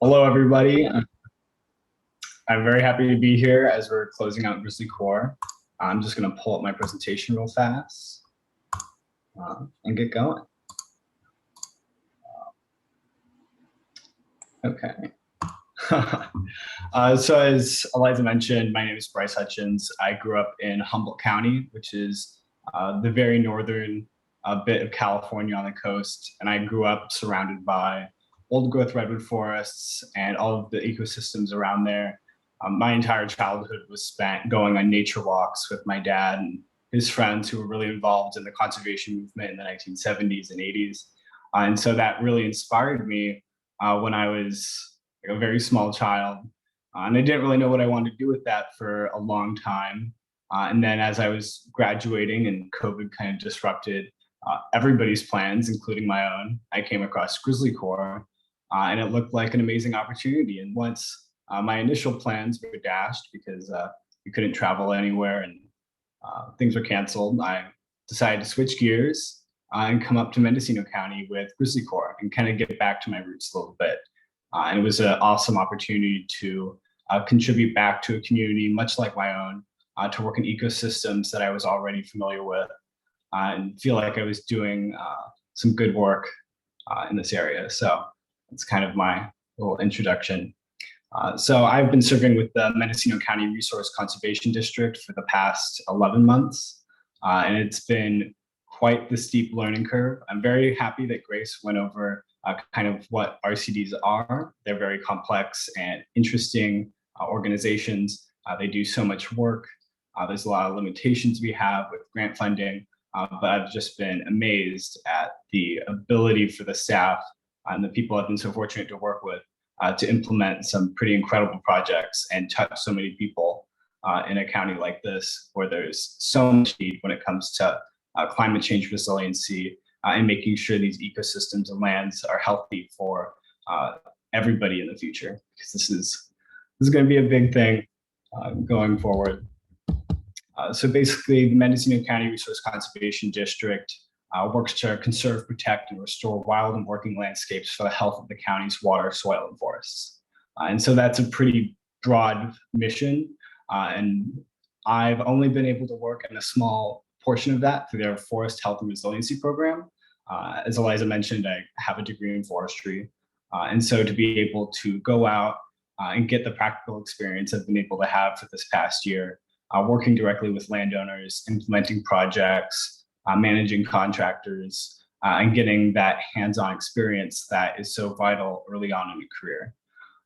Hello, everybody. I'm very happy to be here as we're closing out GrizzlyCorps. I'm just going to pull up my presentation real fast and get going. Okay. So as Eliza mentioned, my name is Bryce Hutchins. I grew up in Humboldt County, which is the very northern bit of California on the coast. And I grew up surrounded by old growth redwood forests and all of the ecosystems around there. My entire childhood was spent going on nature walks with my dad and his friends who were really involved in the conservation movement in the 1970s and 80s. And so that really inspired me when I was a very small child. And I didn't really know what I wanted to do with that for a long time. And then as I was graduating and COVID kind of disrupted everybody's plans, including my own, I came across GrizzlyCorps and it looked like an amazing opportunity. And once my initial plans were dashed because we couldn't travel anywhere and things were canceled, I decided to switch gears and come up to Mendocino County with GrizzlyCorps and kind of get back to my roots a little bit. And it was an awesome opportunity to contribute back to a community much like my own, to work in ecosystems that I was already familiar with, and feel like I was doing some good work in this area. So that's kind of my little introduction. So I've been serving with the Mendocino County Resource Conservation District for the past 11 months, and it's been quite the steep learning curve. I'm very happy that Grace went over kind of what RCDs are. They're very complex and interesting organizations. They do so much work. There's a lot of limitations we have with grant funding, but I've just been amazed at the ability for the staff and the people I've been so fortunate to work with to implement some pretty incredible projects and touch so many people in a county like this, where there's so much need when it comes to climate change resiliency and making sure these ecosystems and lands are healthy for everybody in the future, because this is going to be a big thing going forward. So basically, the Mendocino County Resource Conservation District works to conserve, protect, and restore wild and working landscapes for the health of the county's water, soil, and forests. And so that's a pretty broad mission. And I've only been able to work in a small portion of that through their Forest Health and Resiliency Program. As Eliza mentioned, I have a degree in forestry. And so to be able to go out and get the practical experience I've been able to have for this past year, working directly with landowners, implementing projects, managing contractors, and getting that hands-on experience that is so vital early on in a career.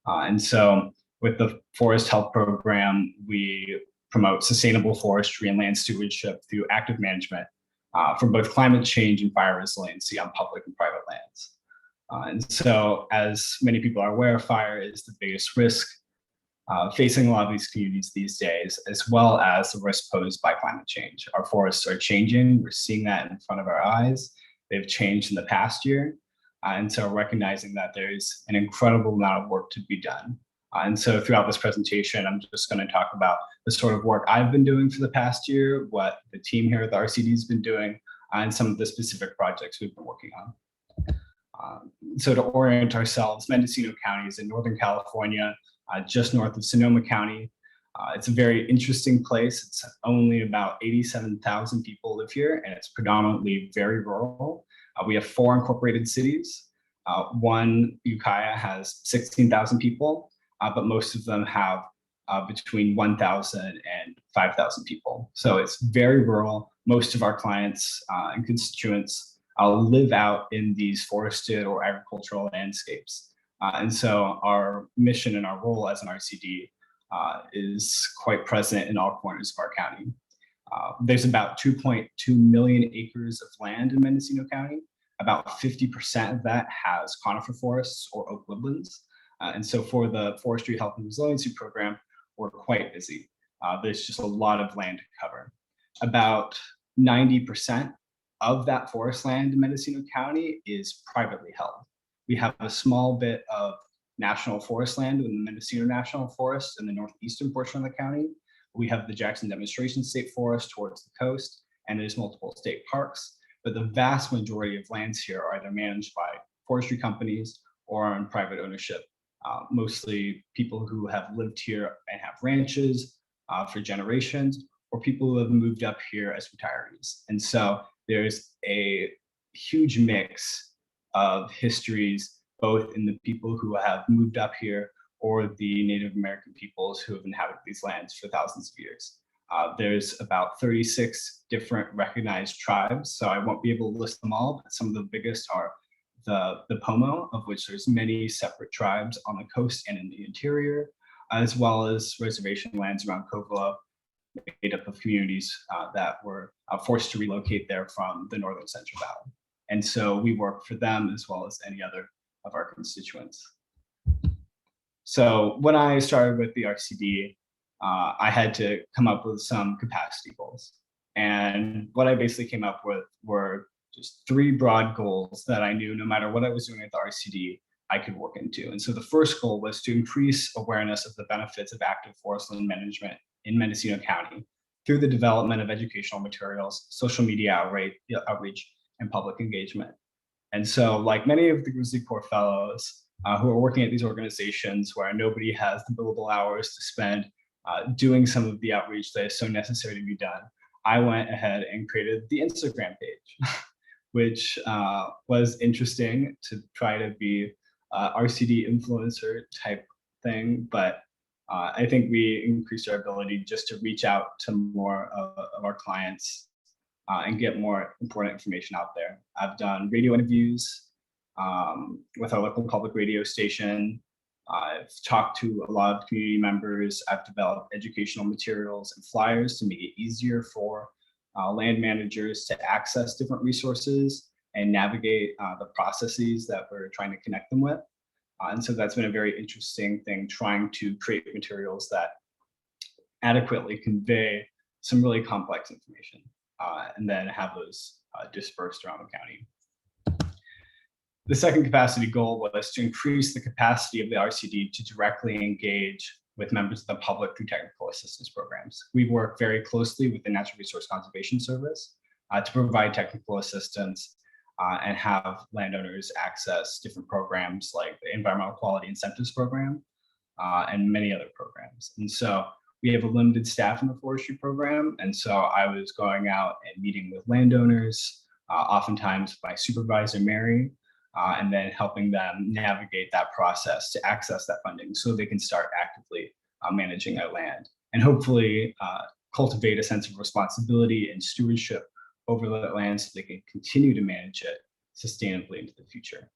And so with the Forest Health Program, we promote sustainable forestry and land stewardship through active management for both climate change and fire resiliency on public and private lands. And so as many people are aware, fire is the biggest risk facing a lot of these communities these days, as well as the risk posed by climate change. Our forests are changing. We're seeing that in front of our eyes. They've changed in the past year. And so recognizing that there's an incredible amount of work to be done. And so throughout this presentation, I'm just going to talk about the sort of work I've been doing for the past year, what the team here at the RCD has been doing, and some of the specific projects we've been working on. So to orient ourselves, Mendocino County is in Northern California, just north of Sonoma County. It's a very interesting place. It's only about 87,000 people live here, and it's predominantly very rural. We have 4 incorporated cities. One, Ukiah, has 16,000 people, but most of them have between 1,000 and 5,000 people. So it's very rural. Most of our clients and constituents live out in these forested or agricultural landscapes. And so our mission and our role as an RCD is quite present in all corners of our county. There's about 2.2 million acres of land in Mendocino County. About 50% of that has conifer forests or oak woodlands. And so for the Forestry Health and Resiliency Program, we're quite busy. There's just a lot of land to cover. About 90% of that forest land in Mendocino County is privately held. We have a small bit of national forest land in the Mendocino National Forest in the northeastern portion of the county. We have the Jackson Demonstration State Forest towards the coast, and there's multiple state parks. But the vast majority of lands here are either managed by forestry companies or on private ownership mostly people who have lived here and have ranches for generations, or people who have moved up here as retirees. And so there's a huge mix of histories, both in the people who have moved up here or the Native American peoples who have inhabited these lands for thousands of years. There's about 36 different recognized tribes, so I won't be able to list them all, but some of the biggest are the Pomo, of which there's many separate tribes on the coast and in the interior, as well as reservation lands around Covelo, made up of communities that were forced to relocate there from the Northern Central Valley. And so we work for them as well as any other of our constituents. So when I started with the RCD, I had to come up with some capacity goals. And what I basically came up with were just 3 broad goals that I knew no matter what I was doing at the RCD, I could work into. And so the first goal was to increase awareness of the benefits of active forest land management in Mendocino County through the development of educational materials, social media outreach, and public engagement. And so, like many of the GrizzlyCorps fellows who are working at these organizations where nobody has the billable hours to spend doing some of the outreach that is so necessary to be done, I went ahead and created the Instagram page, which was interesting to try to be RCD influencer type thing, but I think we increased our ability just to reach out to more of our clients and get more important information out there. I've done radio interviews with our local public radio station. I've talked to a lot of community members. I've developed educational materials and flyers to make it easier for land managers to access different resources and navigate the processes that we're trying to connect them with. And so that's been a very interesting thing, trying to create materials that adequately convey some really complex information and then have those dispersed around the county. The second capacity goal was to increase the capacity of the RCD to directly engage with members of the public through technical assistance programs. We work very closely with the Natural Resource Conservation Service to provide technical assistance and have landowners access different programs like the Environmental Quality Incentives Program and many other programs. And so we have a limited staff in the forestry program. And so I was going out and meeting with landowners, oftentimes by supervisor Mary, and then helping them navigate that process to access that funding so they can start actively managing their land and hopefully cultivate a sense of responsibility and stewardship over the land so they can continue to manage it sustainably into the future.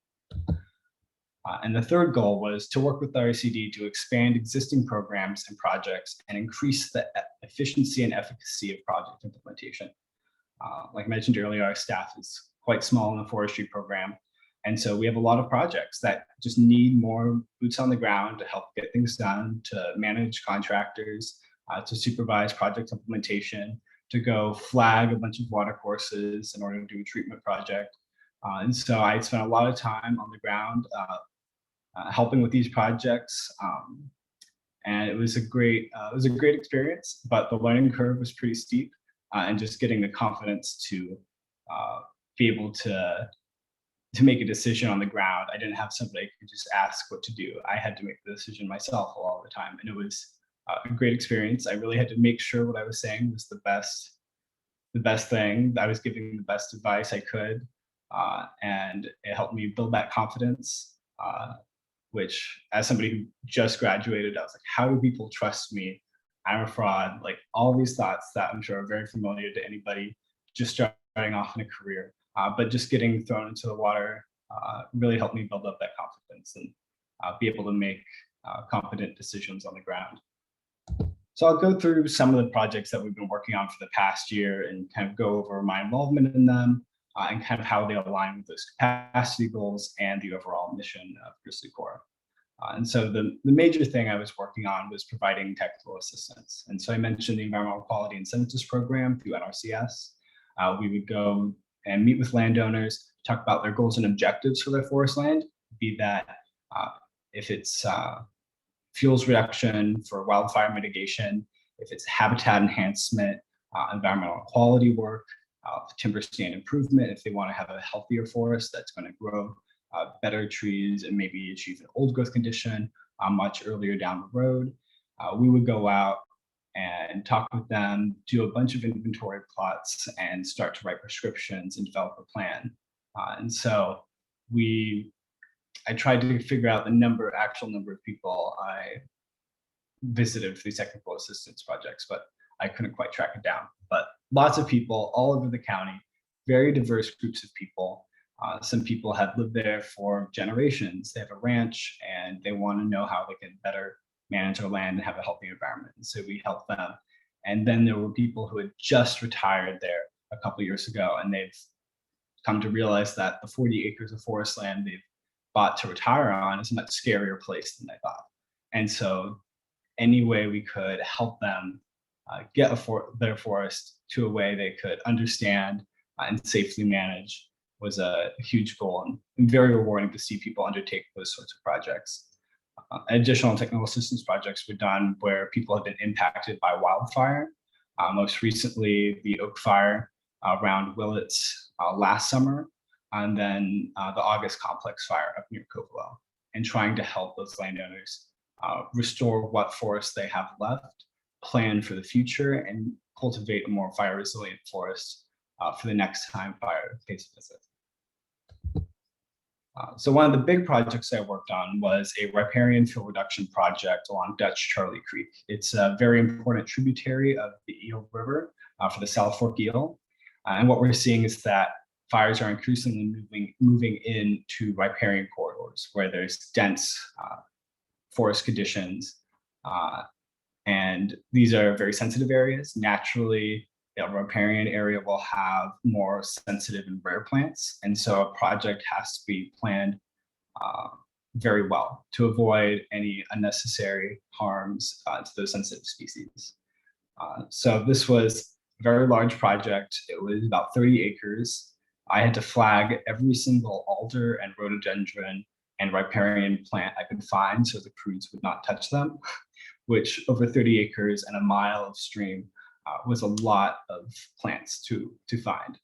And the third goal was to work with the RCD to expand existing programs and projects and increase the efficiency and efficacy of project implementation. Like I mentioned earlier, our staff is quite small in the forestry program. And so we have a lot of projects that just need more boots on the ground to help get things done, to manage contractors, to supervise project implementation, to go flag a bunch of water courses in order to do a treatment project. And so I spent a lot of time on the ground helping with these projects. And it was a great experience, but the learning curve was pretty steep and just getting the confidence to be able to make a decision on the ground. I didn't have somebody I could just ask what to do. I had to make the decision myself all the time. And it was a great experience. I really had to make sure what I was saying was the best thing. I was giving the best advice I could. And it helped me build that confidence, which as somebody who just graduated, I was like, how do people trust me? I'm a fraud. Like all these thoughts that I'm sure are very familiar to anybody just starting off in a career. But just getting thrown into the water really helped me build up that confidence and be able to make confident decisions on the ground. So I'll go through some of the projects that we've been working on for the past year and kind of go over my involvement in them and kind of how they align with those capacity goals and the overall mission of GrizzlyCorps. And so the major thing I was working on was providing technical assistance. And so I mentioned the Environmental Quality Incentives Program through NRCS. We would go and meet with landowners, talk about their goals and objectives for their forest land, be that if it's fuels reduction for wildfire mitigation, if it's habitat enhancement, environmental quality work, timber stand improvement, if they want to have a healthier forest that's going to grow better trees and maybe achieve an old growth condition much earlier down the road. We would go out and talk with them, do a bunch of inventory plots, and start to write prescriptions and develop a plan. And so I tried to figure out the actual number of people I visited for these technical assistance projects, but I couldn't quite track it down. But lots of people all over the county, very diverse groups of people. Some people have lived there for generations. They have a ranch and they want to know how they can better manage their land and have a healthy environment. And so we helped them. And then there were people who had just retired there a couple of years ago, and they've come to realize that the 40 acres of forest land they've bought to retire on is a much scarier place than they thought. And so any way we could help them get their forest to a way they could understand and safely manage was a huge goal, and very rewarding to see people undertake those sorts of projects. Additional technical assistance projects were done where people have been impacted by wildfire. Most recently, the Oak Fire around Willits last summer, and then the August Complex Fire up near Covelo, and trying to help those landowners restore what forests they have left, plan for the future, and cultivate a more fire resilient forest for the next time fire pays a visit. So one of the big projects I worked on was a riparian fuel reduction project along Dutch Charlie Creek. It's a very important tributary of the Eel River for the South Fork Eel. And what we're seeing is that fires are increasingly moving into riparian corridors where there's dense forest conditions. And these are very sensitive areas. Naturally, a riparian area will have more sensitive and rare plants. And so a project has to be planned very well to avoid any unnecessary harms to those sensitive species. So this was a very large project. It was about 30 acres. I had to flag every single alder and rhododendron and riparian plant I could find so the crews would not touch them, which over 30 acres and a mile of stream was a lot of plants to find.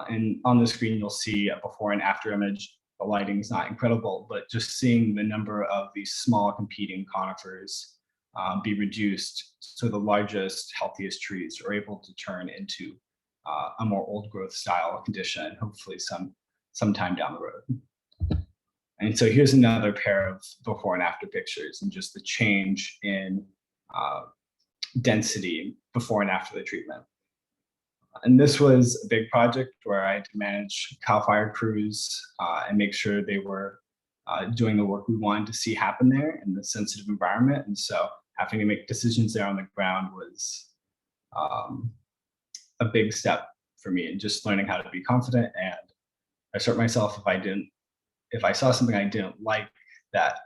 And on the screen, you'll see a before and after image. The lighting is not incredible, but just seeing the number of these small competing conifers be reduced so the largest, healthiest trees are able to turn into a more old growth style condition, hopefully sometime down the road. And so here's another pair of before and after pictures and just the change in density before and after the treatment. And this was a big project where I had to manage CAL FIRE crews and make sure they were doing the work we wanted to see happen there in the sensitive environment. And so having to make decisions there on the ground was a big step for me, and just learning how to be confident and assert myself if I saw something I didn't like that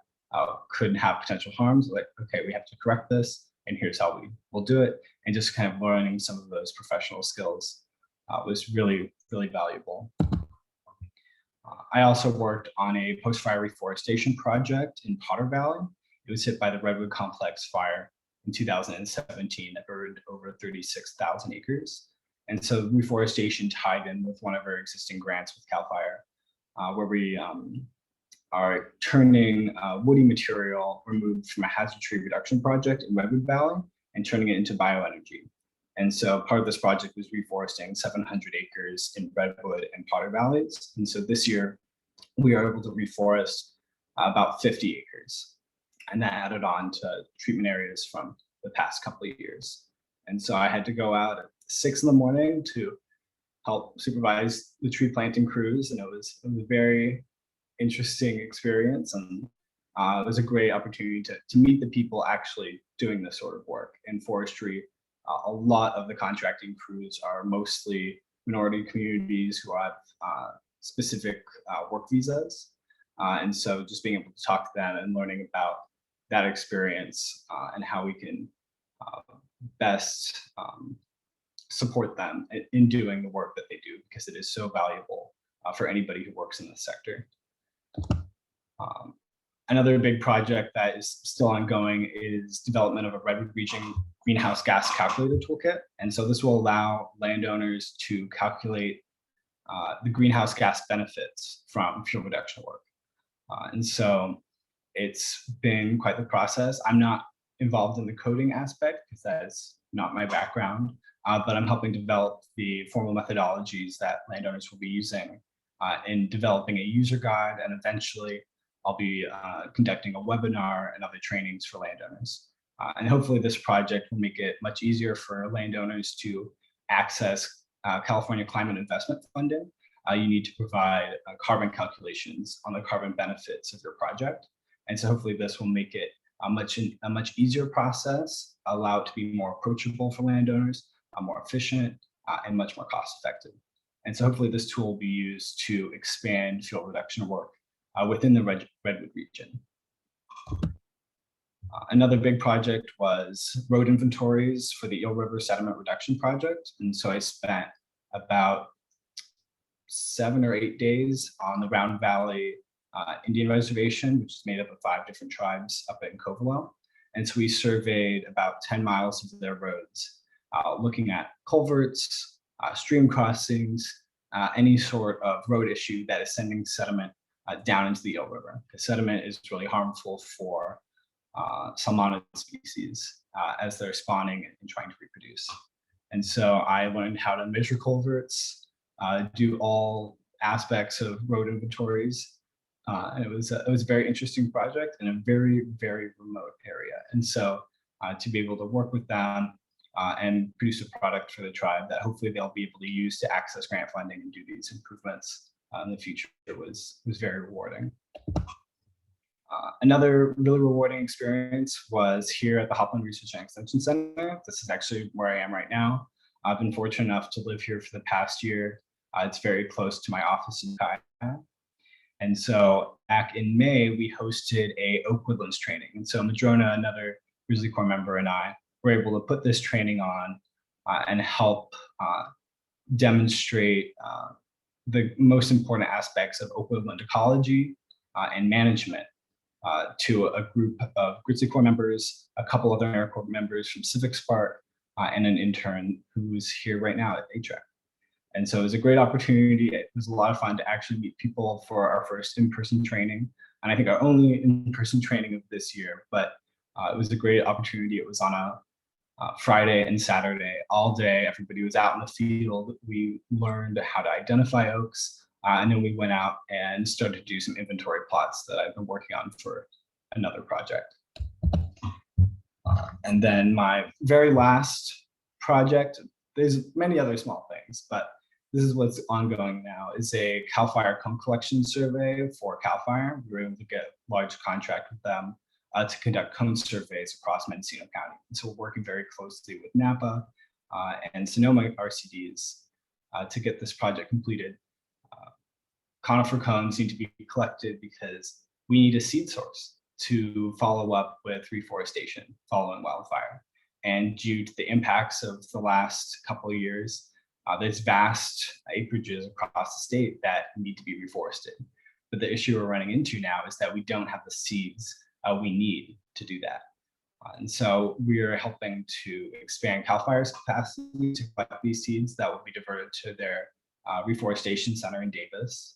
could have potential harms, like, okay, we have to correct this, and here's how we will do it. And just kind of learning some of those professional skills was really, really valuable. I also worked on a post-fire reforestation project in Potter Valley. It was hit by the Redwood Complex fire in 2017 that burned over 36,000 acres. And so reforestation tied in with one of our existing grants with CAL FIRE, where we are turning woody material removed from a hazard tree reduction project in Redwood Valley and turning it into bioenergy. And so part of this project was reforesting 700 acres in Redwood and Potter Valleys. And so this year we are able to reforest about 50 acres. And that added on to treatment areas from the past couple of years. And so I had to go out at 6 in the morning to help supervise the tree planting crews. And it was a very interesting experience. And it was a great opportunity to meet the people actually doing this sort of work. In forestry, a lot of the contracting crews are mostly minority communities who have specific work visas. And so just being able to talk to them and learning about that experience and how we can best support them in doing the work that they do, because it is so valuable for anybody who works in this sector. Another big project that is still ongoing is development of a Redwood Region greenhouse gas calculator toolkit. And so this will allow landowners to calculate the greenhouse gas benefits from fuel reduction work. And so it's been quite the process. I'm not involved in the coding aspect because that is not my background, but I'm helping develop the formal methodologies that landowners will be using in developing a user guide, and eventually I'll be conducting a webinar and other trainings for landowners. And hopefully this project will make it much easier for landowners to access California climate investment funding. You need to provide carbon calculations on the carbon benefits of your project. And so hopefully this will make it a much easier process, allow it to be more approachable for landowners, more efficient, and much more cost effective. And so hopefully this tool will be used to expand fuel reduction work within the Redwood region. Another big project was road inventories for the Eel River Sediment Reduction Project. And so I spent about 7 or 8 days on the Round Valley Indian Reservation, which is made up of 5 different tribes up in Covelo. And so we surveyed about 10 miles of their roads, looking at culverts, stream crossings, any sort of road issue that is sending sediment down into the Eel River. Because sediment is really harmful for salmonid species as they're spawning and trying to reproduce. And so I learned how to measure culverts, do all aspects of road inventories. And it was a very interesting project in a very, very remote area. And so to be able to work with them and produce a product for the tribe that hopefully they'll be able to use to access grant funding and do these improvements in the future was very rewarding. Another really rewarding experience was here at the Hopland Research and Extension Center. This is actually where I am right now. I've been fortunate enough to live here for the past year. It's very close to my office in Kaya. And so back in May, we hosted a Oak Woodlands training. And so Madrona, another GrizzlyCorps member, and I were able to put this training on and help demonstrate the most important aspects of oak woodland ecology and management to a group of GrizzlyCorps members, a couple other AmeriCorps members from Civic Spark, and an intern who's here right now at ATREC. And so it was a great opportunity. It was a lot of fun to actually meet people for our first in-person training. And I think our only in-person training of this year, but it was a great opportunity. It was on a Friday and Saturday, all day. Everybody was out in the field. We learned how to identify oaks. And then we went out and started to do some inventory plots that I've been working on for another project. And then my very last project, there's many other small things, but this is what's ongoing now, is a CAL FIRE cone collection survey for CAL FIRE. We were able to get a large contract with them to conduct cone surveys across Mendocino County. And so we're working very closely with Napa and Sonoma RCDs to get this project completed. Conifer cones need to be collected because we need a seed source to follow up with reforestation following wildfire. And due to the impacts of the last couple of years, there's vast acreages across the state that need to be reforested. But the issue we're running into now is that we don't have the seeds we need to do that. And so we are helping to expand CAL FIRE's capacity to collect these seeds that will be diverted to their reforestation center in Davis.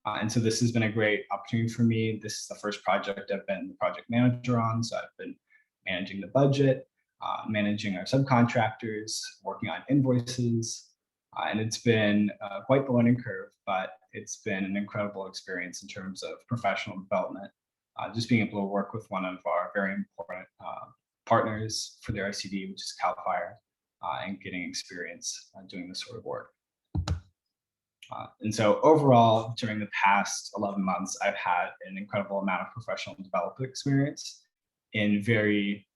And so this has been a great opportunity for me. This is the first project I've been the project manager on. So I've been managing the budget, managing our subcontractors, working on invoices. And it's been quite the learning curve, but it's been an incredible experience in terms of professional development. Just being able to work with one of our very important partners for the RCD, which is CAL FIRE, and getting experience doing this sort of work. And so overall, during the past 11 months, I've had an incredible amount of professional development experience in very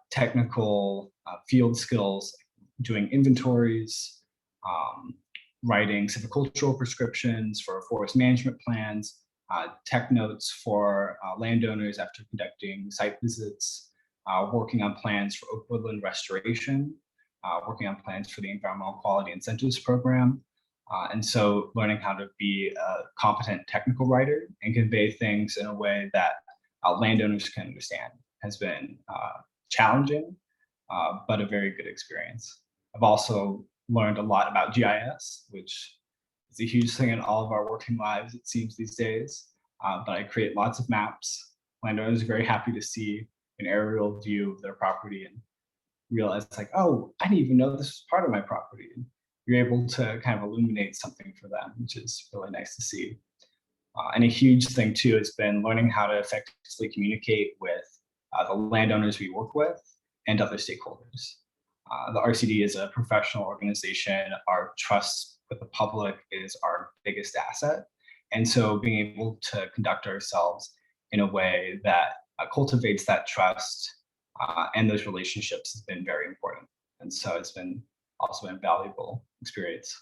technical field skills, doing inventories, writing silvicultural prescriptions for forest management plans, tech notes for landowners after conducting site visits, working on plans for oak woodland restoration, working on plans for the Environmental Quality Incentives Program. And so learning how to be a competent technical writer and convey things in a way that landowners can understand has been challenging, but a very good experience. I've also learned a lot about GIS, which It's a huge thing in all of our working lives, it seems these days. But I create lots of maps. Landowners are very happy to see an aerial view of their property and realize like, oh, I didn't even know this was part of my property. And you're able to kind of illuminate something for them, which is really nice to see. And a huge thing too has been learning how to effectively communicate with the landowners we work with and other stakeholders. The RCD is a professional organization. Our trust with the public is our biggest asset. And so being able to conduct ourselves in a way that cultivates that trust and those relationships has been very important. And so it's been also been a valuable experience.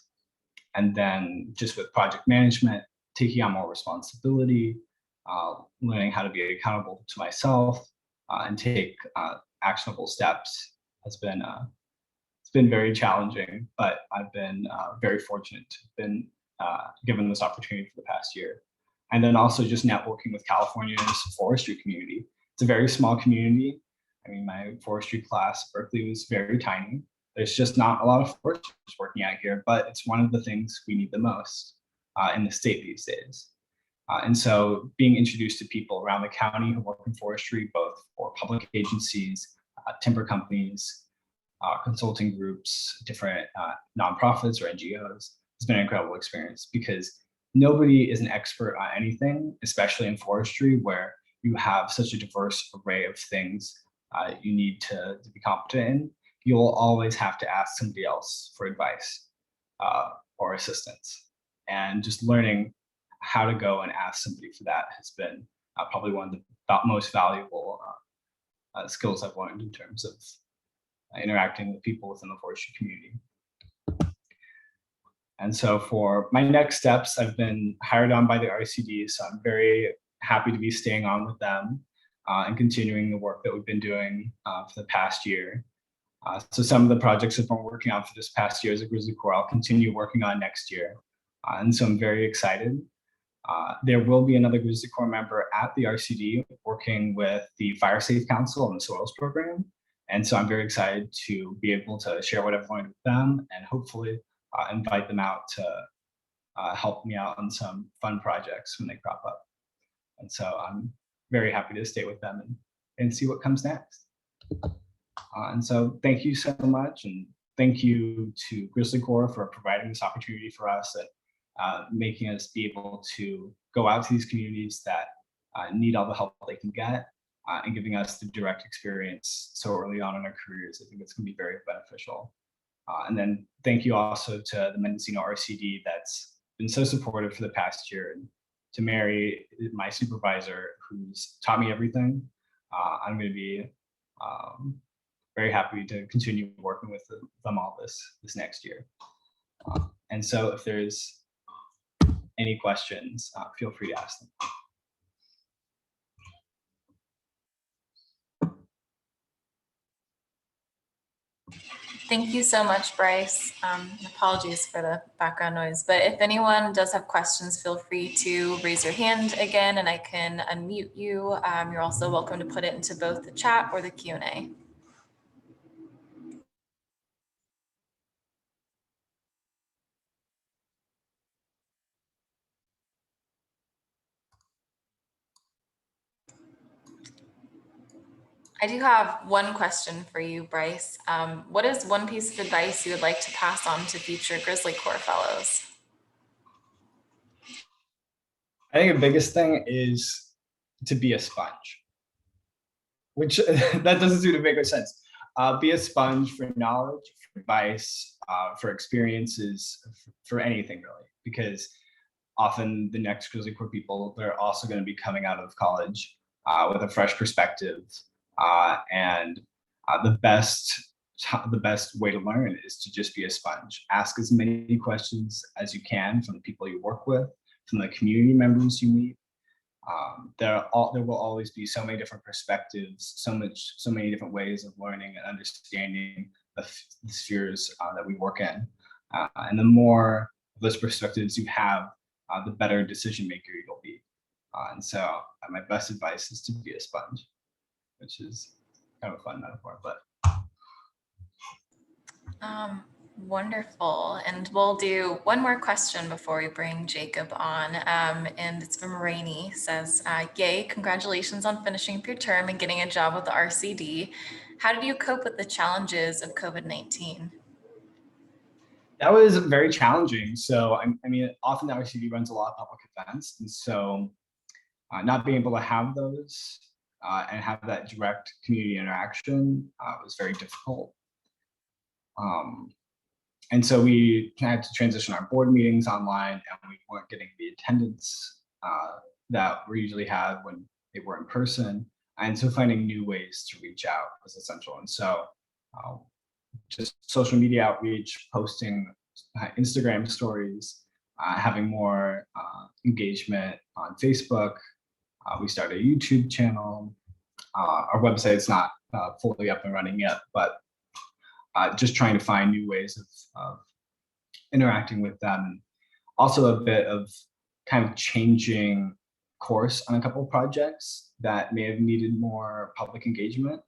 And then just with project management, taking on more responsibility, learning how to be accountable to myself and take actionable steps has been it's been very challenging, but I've been very fortunate to have been given this opportunity for the past year. And then also just networking with California's forestry community. It's a very small community. I mean, my forestry class at Berkeley was very tiny. There's just not a lot of foresters working out here, but it's one of the things we need the most in the state these days. And so being introduced to people around the county who work in forestry, both for public agencies, timber companies, consulting groups, different nonprofits or NGOs, has been an incredible experience because nobody is an expert on anything, especially in forestry, where you have such a diverse array of things you need to be competent in. You'll always have to ask somebody else for advice or assistance. And just learning how to go and ask somebody for that has been probably one of the most valuable skills I've learned in terms of interacting with people within the forestry community. And so for my next steps, I've been hired on by the RCD, so I'm very happy to be staying on with them and continuing the work that we've been doing for the past year. So some of the projects I've been working on for this past year as a GrizzlyCorps, I'll continue working on next year. And so I'm very excited. There will be another GrizzlyCorps member at the RCD working with the Fire Safe Council and the Soils Program. And so I'm very excited to be able to share what I've learned with them and hopefully invite them out to help me out on some fun projects when they crop up. And so I'm very happy to stay with them and see what comes next. And so thank you so much. And thank you to GrizzlyCorps for providing this opportunity for us and making us be able to go out to these communities that need all the help they can get and giving us the direct experience so early on in our careers. I think it's going to be very beneficial. And then thank you also to the Mendocino RCD that's been so supportive for the past year, and to Mary, my supervisor, who's taught me everything. I'm going to be very happy to continue working with them all this next year. And so if there's any questions, feel free to ask them. Thank you so much, Bryce. Apologies for the background noise, but if anyone does have questions, feel free to raise your hand again and I can unmute you. You're also welcome to put it into both the chat or the Q&A. I do have one question for you, Bryce. What is one piece of advice you would like to pass on to future GrizzlyCorps fellows? I think the biggest thing is to be a sponge, which that doesn't seem to make much sense. Be a sponge for knowledge, for advice, for experiences, for anything really, because often the next GrizzlyCorps people, they're also going to be coming out of college with a fresh perspective. And the best way to learn is to just be a sponge. Ask as many questions as you can from the people you work with, from the community members you meet. There will always be so many different perspectives, so many different ways of learning and understanding the spheres that we work in. And the more of those perspectives you have, the better decision maker you'll be. And so my best advice is to be a sponge, which is kind of a fun metaphor, but. Wonderful. And we'll do one more question before we bring Jacob on. And it's from Rainey. Says, yay, congratulations on finishing up your term and getting a job with the RCD. How did you cope with the challenges of COVID-19? That was very challenging. So, I mean, often the RCD runs a lot of public events. And so not being able to have those and have that direct community interaction was very difficult. And so we had to transition our board meetings online, and we weren't getting the attendance that we usually have when they were in person. And so finding new ways to reach out was essential. And so just social media outreach, posting Instagram stories, having more engagement on Facebook. We started a YouTube channel. Our website's not fully up and running yet, but just trying to find new ways of interacting with them. Also a bit of kind of changing course on a couple of projects that may have needed more public engagement.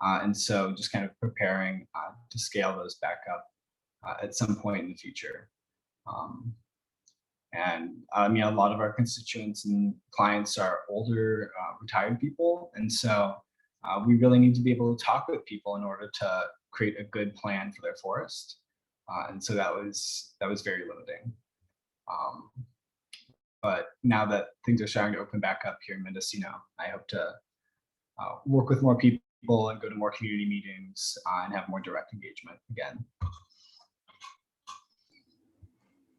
And so just kind of preparing to scale those back up at some point in the future. And I mean, a lot of our constituents and clients are older, retired people. And so we really need to be able to talk with people in order to create a good plan for their forest. And so that was very limiting. But now that things are starting to open back up here in Mendocino, I hope to work with more people and go to more community meetings and have more direct engagement again.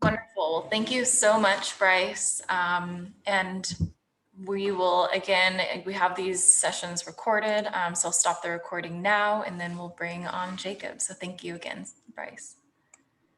Wonderful. Thank you so much, Bryce. And we will, again, we have these sessions recorded, so I'll stop the recording now and then we'll bring on Jacob. So thank you again, Bryce.